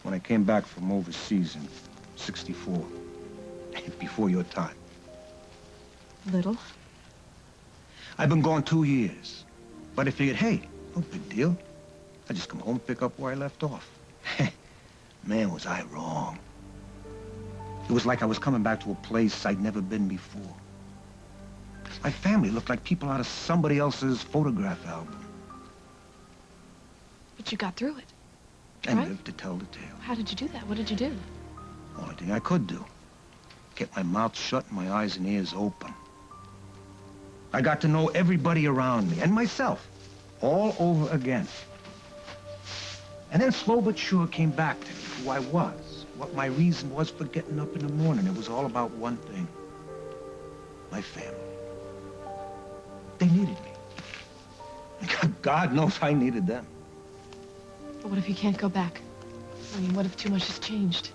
When I came back from overseas in '64. Before your time. Little. I've been gone 2 years. But I figured, hey, no big deal. I just come home and pick up where I left off. Man, was I wrong. It was like I was coming back to a place I'd never been before. My family looked like people out of somebody else's photograph album. But you got through it. And right? lived to tell the tale. How did you do that? What did you do? Only thing I could do. Kept my mouth shut and my eyes and ears open. I got to know everybody around me and myself all over again. And then slow but sure came back to me, who I was, what my reason was for getting up in the morning. It was all about one thing. My family. They needed me. God knows I needed them. But what if you can't go back? I mean, what if too much has changed?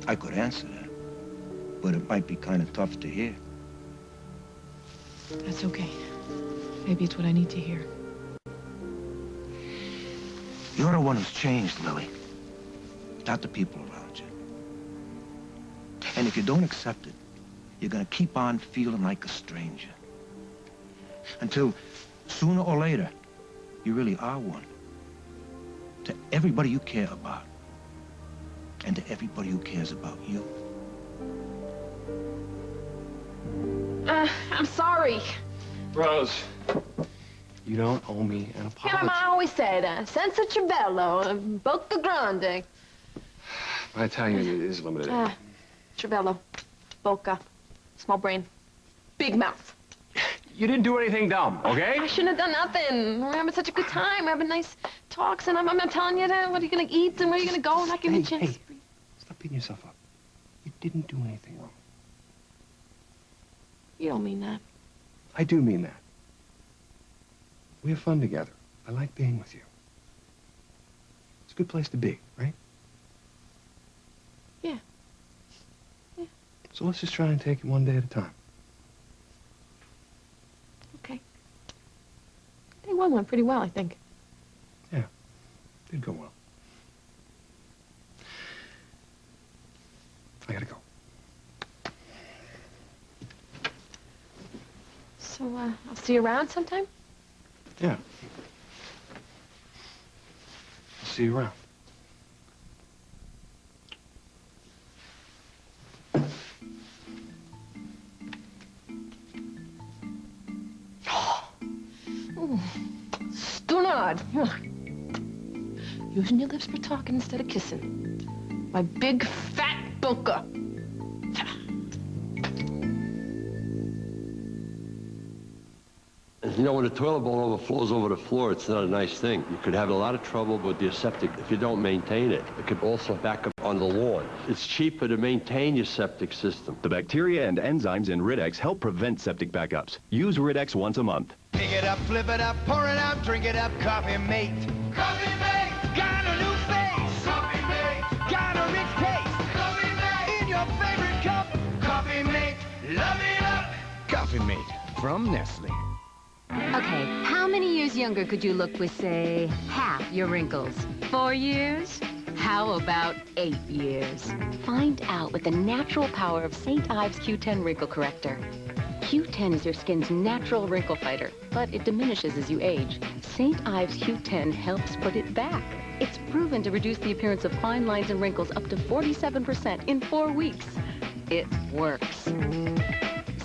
I could answer that, but it might be kind of tough to hear. That's okay. Maybe it's what I need to hear. You're the one who's changed, Lily. Not the people around you. And if you don't accept it, you're gonna keep on feeling like a stranger. Until sooner or later, you really are one. To everybody you care about. And to everybody who cares about you. I'm sorry. Rose, you don't owe me an apology. Yeah, Mama always said, senza cervello, bocca grande. My Italian is limited. Cervello, bocca, small brain, big mouth. You didn't do anything dumb, okay? I shouldn't have done nothing. We're having such a good time. We're having nice talks, and I'm telling you that, what are you going to eat and where are you going to go? And not giving you a chance. Hey, stop beating yourself up. You didn't do anything wrong. You don't mean that. I do mean that. We have fun together. I like being with you. It's a good place to be, right? Yeah. Yeah. So let's just try and take it one day at a time. Okay. Day one went pretty well, I think. Yeah, did go well. I gotta go. So, I'll see you around sometime? Yeah. I'll see you around. Stunad. Using your lips for talking instead of kissing. My big, fat boca. You know, when the toilet bowl overflows over the floor, it's not a nice thing. You could have a lot of trouble with your septic if you don't maintain it. It could also back up on the lawn. It's cheaper to maintain your septic system. The bacteria and enzymes in Rid-X help prevent septic backups. Use Rid-X once a month. Pick it up, flip it up, pour it out, drink it up, coffee mate. Coffee mate! Got a new face! Coffee mate! Got a rich taste! Coffee mate! In your favorite cup! Coffee mate! Love it up! Coffee Mate from Nestle. Okay, how many years younger could you look with, say, half your wrinkles? 4 years? How about 8 years? Find out with the natural power of St. Ives Q10 Wrinkle Corrector. Q10 is your skin's natural wrinkle fighter, but it diminishes as you age. St. Ives Q10 helps put it back. It's proven to reduce the appearance of fine lines and wrinkles up to 47% in 4 weeks. It works.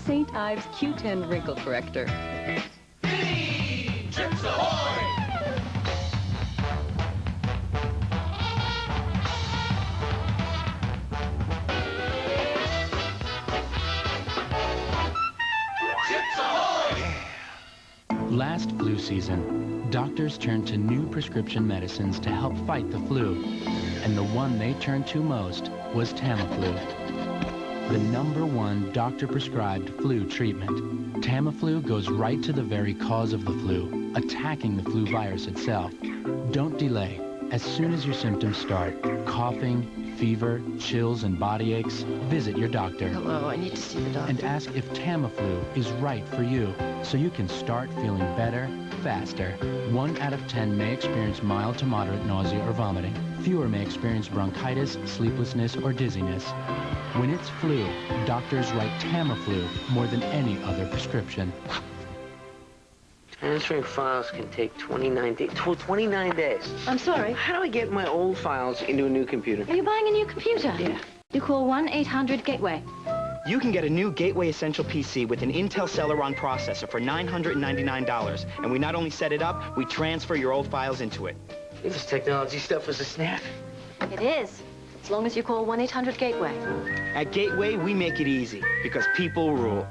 St. Ives Q10 Wrinkle Corrector. Chips ahoy! Chips ahoy! Last flu season, doctors turned to new prescription medicines to help fight the flu. And the one they turned to most was Tamiflu. the #1 doctor-prescribed flu treatment. Tamiflu goes right to the very cause of the flu, attacking the flu virus itself. Don't delay. As soon as your symptoms start, coughing, fever, chills, and body aches, visit your doctor. Hello, I need to see the doctor. And ask if Tamiflu is right for you, so you can start feeling better, faster. 1 out of 10 may experience mild to moderate nausea or vomiting. Fewer may experience bronchitis, sleeplessness, or dizziness. When it's flu, doctors write Tamiflu more than any other prescription. Transferring files can take 29 days. 29 days. I'm sorry. How do I get my old files into a new computer? Are you buying a new computer? Yeah. You call 1-800-GATEWAY. You can get a new Gateway Essential PC with an Intel Celeron processor for $999. And we not only set it up, we transfer your old files into it. This technology stuff is a snap. It is, as long as you call 1-800-GATEWAY. At Gateway, we make it easy, because people rule.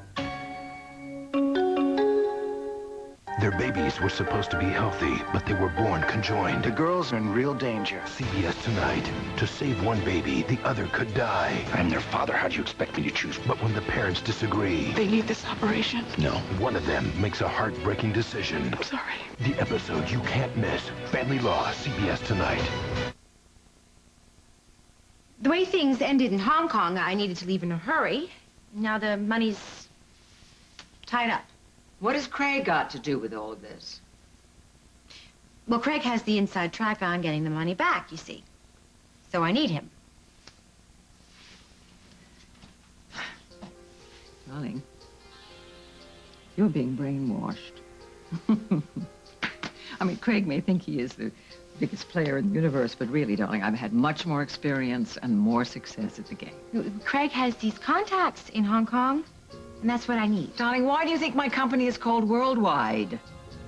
Their babies were supposed to be healthy, but they were born conjoined. The girls are in real danger. CBS Tonight. To save one baby, the other could die. I'm their father. How do you expect me to choose? But when the parents disagree... They need this operation. No. One of them makes a heartbreaking decision. I'm sorry. The episode you can't miss. Family Law, CBS Tonight. The way things ended in Hong Kong, I needed to leave in a hurry. Now the money's tied up. What has Craig got to do with all of this? Well, Craig has the inside track on getting the money back, you see. So I need him. Darling, you're being brainwashed. I mean, Craig may think he is the biggest player in the universe, but really, darling, I've had much more experience and more success at the game. Craig has these contacts in Hong Kong, and that's what I need. Darling, why do you think my company is called Worldwide?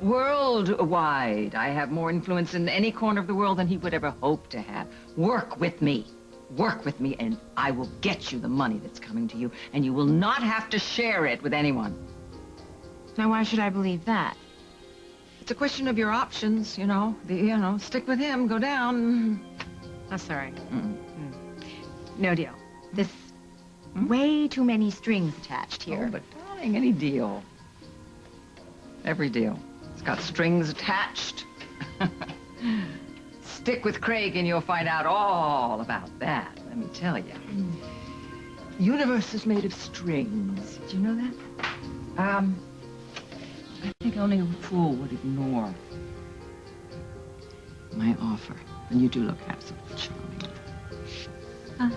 Worldwide. I have more influence in any corner of the world than he would ever hope to have. Work with me. Work with me, and I will get you the money that's coming to you, and you will not have to share it with anyone. Now, why should I believe that? It's a question of your options, you know. Stick with him, go down. I'm sorry. No deal. This way too many strings attached here. Oh, but darling, any deal. Every deal. It's got strings attached. Stick with Craig and you'll find out all about that, let me tell you. The universe is made of strings. Did you know that? I think only a fool would ignore my offer. And you do look absolutely charming. Huh?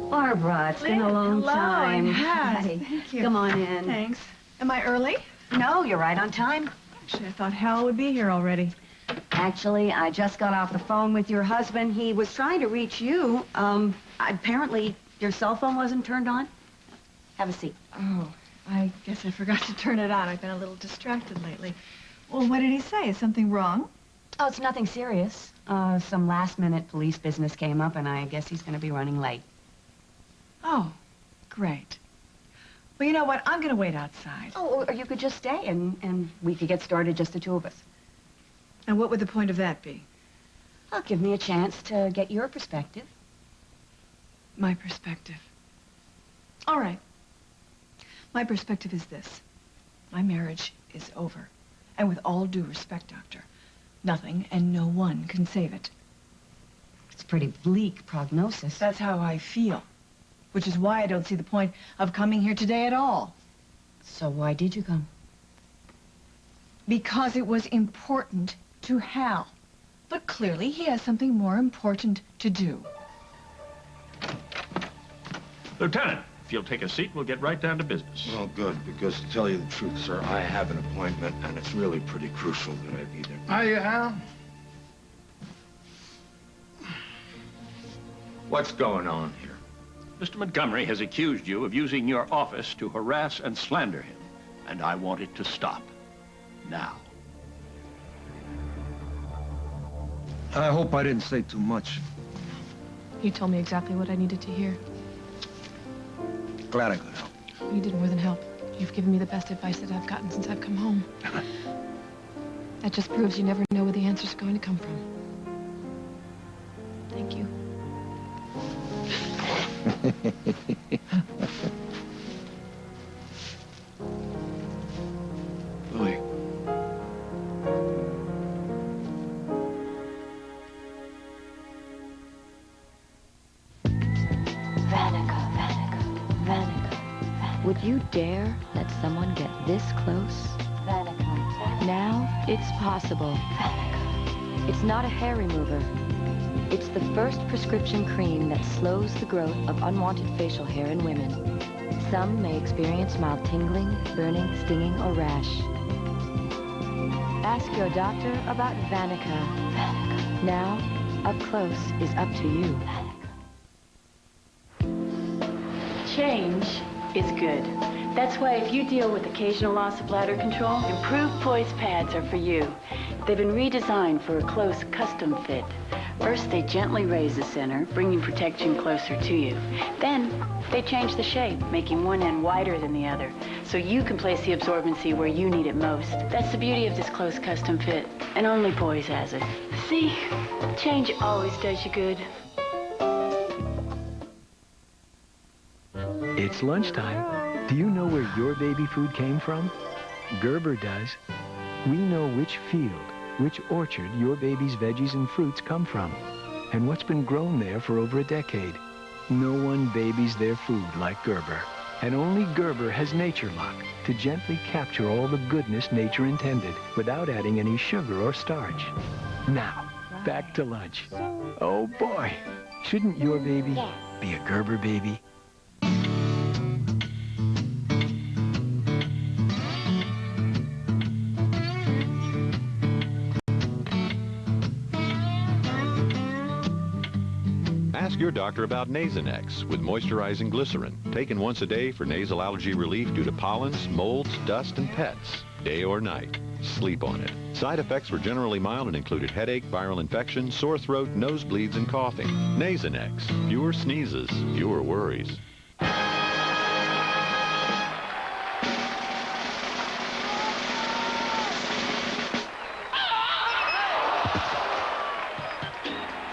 Barbara, it's been a long time. Yes, Hi. thank you. Come on in. Thanks. Am I early? No, you're right on time. Actually, I thought Hal would be here already. Actually, I just got off the phone with your husband. He was trying to reach you. Apparently, your cell phone wasn't turned on. Have a seat. Oh, I guess I forgot to turn it on. I've been a little distracted lately. Well, what did he say? Is something wrong? Oh, it's nothing serious. Some last-minute police business came up, and I guess he's going to be running late. Oh, great. Well, you know what? I'm going to wait outside. Oh, or you could just stay, and we could get started, just the two of us. And what would the point of that be? Well, give me a chance to get your perspective. My perspective. All right. My perspective is this. My marriage is over. And with all due respect, Doctor, nothing and no one can save it. It's a pretty bleak prognosis. That's how I feel. Which is why I don't see the point of coming here today at all. So why did you come? Because it was important to Hal. But clearly he has something more important to do. Lieutenant, if you'll take a seat, we'll get right down to business. Well, good, because to tell you the truth, sir, I have an appointment, and it's really pretty crucial that I be there. Are you, Hal? What's going on here? Mr. Montgomery has accused you of using your office to harass and slander him, and I want it to stop. Now. I hope I didn't say too much. You told me exactly what I needed to hear. Glad I could help. You did more than help. You've given me the best advice that I've gotten since I've come home. That just proves you never know where the answer's going to come from. Thank you. Lily. Would you dare let someone get this close? Now it's possible. It's not a hair remover. It's the first prescription cream that slows the growth of unwanted facial hair in women. Some may experience mild tingling, burning, stinging, or rash. Ask your doctor about Vanica. Now, up close is up to you. Change is good. That's why if you deal with occasional loss of bladder control, improved poise pads are for you. They've been redesigned for a close custom fit. First, they gently raise the center, bringing protection closer to you. Then, they change the shape, making one end wider than the other, so you can place the absorbency where you need it most. That's the beauty of this close custom fit, and only Poise has it. See, change always does you good. It's lunchtime. Do you know where your baby food came from? Gerber does. We know which field, which orchard your baby's veggies and fruits come from, and what's been grown there for over a decade. No one babies their food like Gerber, and only Gerber has Nature Lock to gently capture all the goodness nature intended without adding any sugar or starch. Now, back to lunch. Oh boy, shouldn't your baby be a Gerber baby? Ask your doctor about Nasonex with moisturizing glycerin, taken once a day for nasal allergy relief due to pollens, molds, dust, and pets, day or night. Sleep on it. Side effects were generally mild and included headache, viral infection, sore throat, nosebleeds, and coughing. Nasonex. Fewer sneezes, fewer worries.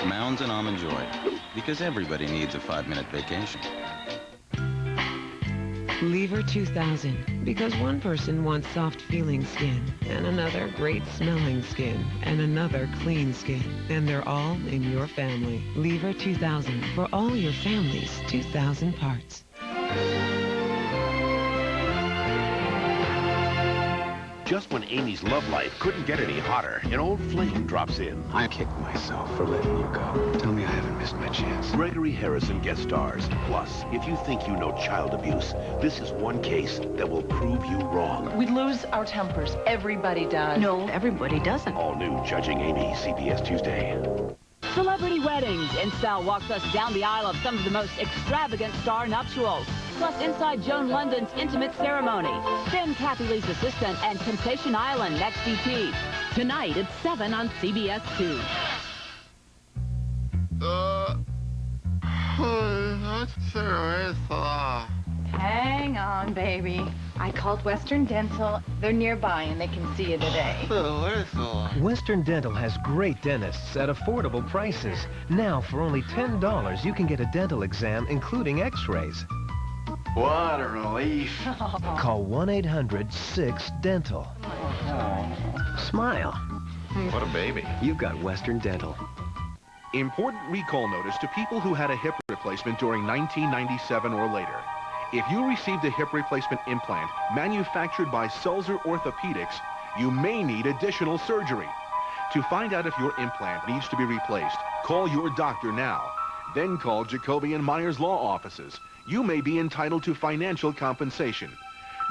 Mounds and Almond Joy, because everybody needs a 5-minute vacation. Lever 2000, because one person wants soft feeling skin, and another great smelling skin, and another clean skin, and they're all in your family. Lever 2000, for all your family's 2,000 parts. Just when Amy's love life couldn't get any hotter, an old flame drops in. I kicked myself for letting you go. Tell me I haven't missed my chance. Gregory Harrison guest stars. Plus, if you think you know child abuse, this is one case that will prove you wrong. We lose our tempers. Everybody does. No, everybody doesn't. All new Judging Amy, CBS Tuesday. Celebrity Weddings. InStyle walks us down the aisle of some of the most extravagant star nuptials. Plus, inside Joan London's intimate ceremony. Then Kathy Lee's assistant and Temptation Island next DT. Tonight at 7 on CBS 2. That's Teresa. Hang on, baby. I called Western Dental. They're nearby and they can see you today. Western Dental has great dentists at affordable prices. Now, for only $10, you can get a dental exam, including x-rays. What a relief. Call 1-800-6-DENTAL. Smile. What a baby. You've got Western Dental. Important recall notice to people who had a hip replacement during 1997 or later. If you received a hip replacement implant manufactured by Selzer Orthopedics, you may need additional surgery. To find out if your implant needs to be replaced, call your doctor now. Then call Jacoby and Myers Law Offices. You may be entitled to financial compensation.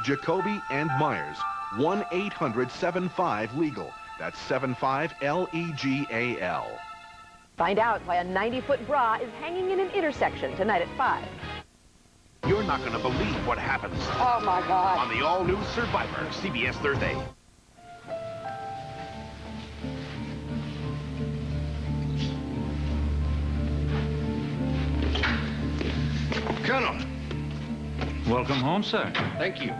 Jacoby and Myers, 1-800-75-LEGAL. That's 75-LEGAL. Find out why a 90-foot bra is hanging in an intersection tonight at 5. You're not going to believe what happens. Oh, my God. On the all-new Survivor, CBS Thursday. Colonel. Welcome home, sir. Thank you.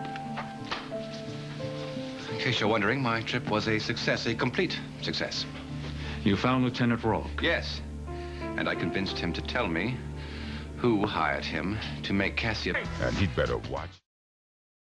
In case you're wondering, my trip was a success, a complete success. You found Lieutenant Rourke? Yes. And I convinced him to tell me who hired him to make Cassia. And he'd better watch.